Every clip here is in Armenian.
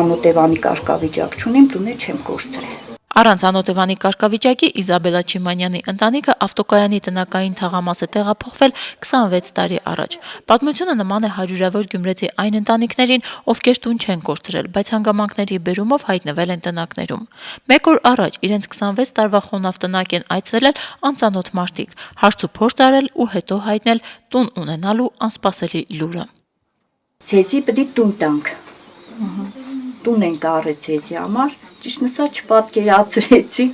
Անօտևանի կարգավիճակ չունեմ, տուներ չեմ կորցրել։ Առանց անօտևանի կարգավիճակի Իզաբելլա Չիմանյանի ընտանիքը ավտոկայանի տնակային թաղամաս է տեղափոխվել 26 տարի առաջ։ Պատմությունը նման է հարյուրավոր գյումրեցի այն ընտանիքներին, ովքեր տուն չեն կորցրել, բայց հանգամանքների բերումով հայտնվել են տնակներում։ Մեկ օր առաջ իրենց 26 տարվա խոնավ տնակ են այցելել անծանոթ մարդիկ, հարց ու փորձ արել ու հետո հայտնել տուն ունենալու անսպասելի լուրը։ Ցեզի պետք է տուն տանք։ Տուն են կարել ցեզի համար։ Ճիշտ ասած չպատկերացրեցի։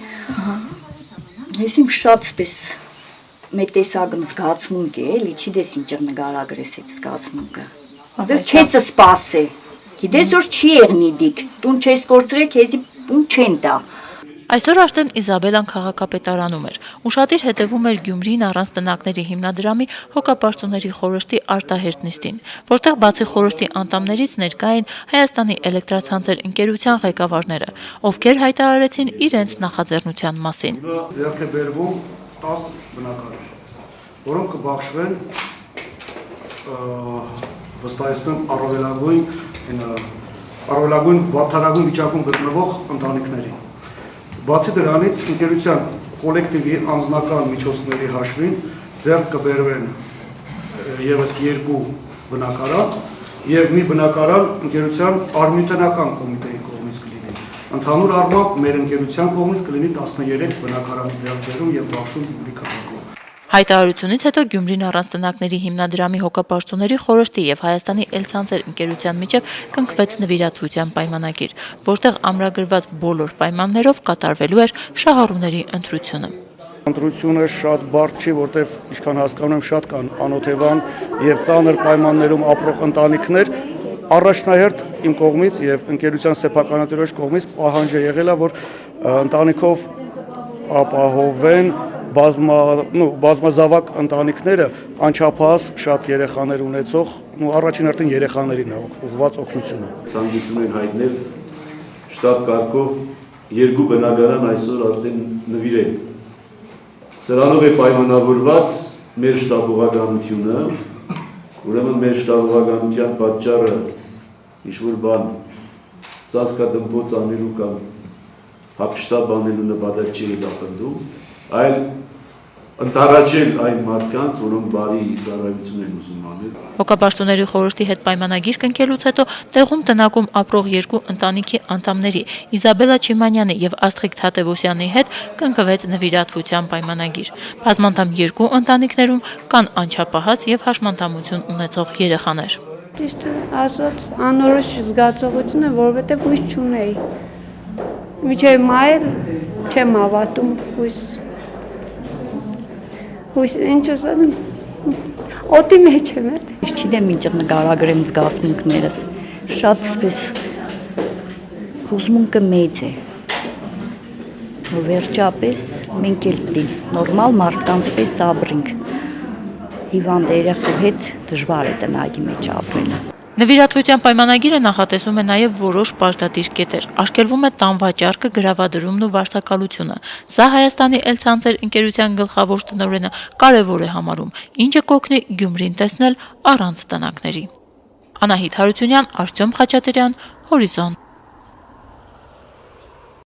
Ես իմ շատ սպես մետեսագմ զգացմունք է, էլի չգիտես ինչ նկարագրես այդ զգացմունքը։ Դեռ չես սպասե։ Գիտես որ չի եղնի դիք։ Տուն չես կորցրել, քեզի տուն չեն տա։ Այսօր արդեն Իզաբելլան քաղաքապետարանում էր։ Ուշադիր հետևում էր Գյումրին առանց տնակների հիմնադրամի հոգապարծուների խորհրդի արտահերտ նիստին, որտեղ բացի խորհրդի անդամներից ներկա էին Հայաստանի էլեկտրացանցեր ընկերության ղեկավարները, ովքեր հայտարարեցին իրենց նախաձեռնության մասին։ Ձեռք է բերվում 10 բնակարան, որոնք կբաշխվեն վստահեցնում առավելագույն վատթարագույն վիճակում գտնվող ընտանիքներին։ Բացի դրանից ընկերության կոլեկտիվի անձնական միջոցների հաշվին ձեռք կբերվեն եւս 2 բնակարան եւ մի բնակարան ընկերության արմյութենական կոմիտեի կողմից կլինի։ Ընդհանուր առմամբ մեր ընկերության կողմից կլինի 13 բնակարանի ձեռքբերում եւ բաշխում Գյումրի քաղաքում։ Հայտարարությունից հետո Գյումրին առանց տնակների հիմնադրամի հոգապարծուների խորհրդի եւ Հայաստանի էլցանցեր ընկերության միջև կնքվեց նվիրատվության պայմանագիր, որտեղ ամրագրված բոլոր պայմաններով կատարվելու էր շահառուների ընտրությունը։ Ընտրությունը շատ բարդ չի, որտեղ ինչքան հասկանում եմ շատ կան անօթևան եւ ծանր պայմաններում ապրող ընտանիքներ։ Առաջնահերթ իմ կողմից եւ ընկերության սեփականատիրոջ կողմից պահանջը եղել է, որ ընտանիքով ապահովեն բազմազավակ ընտանիքները անչափահաս շատ երեխաներ ունեցող, առաջին հերթին երեխաներին ուղղված օգնությունը։ Ցանկություն են հայտնել շտապ կարգով 2 բնակարան այսօր արդեն նվիրել։ Սրանով է պայմանավորված մեր շտապողականությունը, ուրեմն մեր շտապողականության պատճառը ինչ-որ բան ծածկադմբոց անելու կամ հապշտապ անելու նպատակ չի հետապնդում, այլ ընդառաջել այն մարդկանց, որոնք բարի ծառայություն են ուզում անել։ Հոգապարծուների խորհրդի հետ պայմանագիր կնքելուց հետո տեղում տնակում ապրող 2 ընտանիքի անդամների Իզաբելլա Չիմանյանի եւ Աստղիկ Թադևոսյանի հետ կնքվեց նվիրատվության պայմանագիր։ Բազմանդամ 2 ընտանիքներում կան անչափահաս եւ հաշմանդամություն ունեցող երեխաներ։ Ճիշտ ասած անորոշ զգացողություն է, որովհետեւ հույս չունեի։ Միջև մայր չեմ հավատում հույս ինչ ասած օտի մեջ եմ էլ։ Չգիտեմ ինչ նկարագրեմ զգացմունքներս։ Շատ սպես հուզմունքը մեծ է։ Վերջապես մենք էլ պետք նորմալ մարդկանց պես ապրենք։ Հիվանդ երեխու հետ դժվար է տնագի մեջ ապրելը։ Նվիրատվության պայմանագիրը նախատեսում է նաև որոշ պարտադիր կետեր։ Արգելվում է տան վաճառքը, գրավադրումն ու վարձակալությունը։ Սա Հայաստանի էլցանցեր ընկերության գլխավոր տնօրենը կարևոր է համարում, ինչը կօգնի Գյումրին տեսնել առանց տնակների։ Անահիտ Հարությունյան, Արտյոմ Խաչատրյան, Հորիզոն։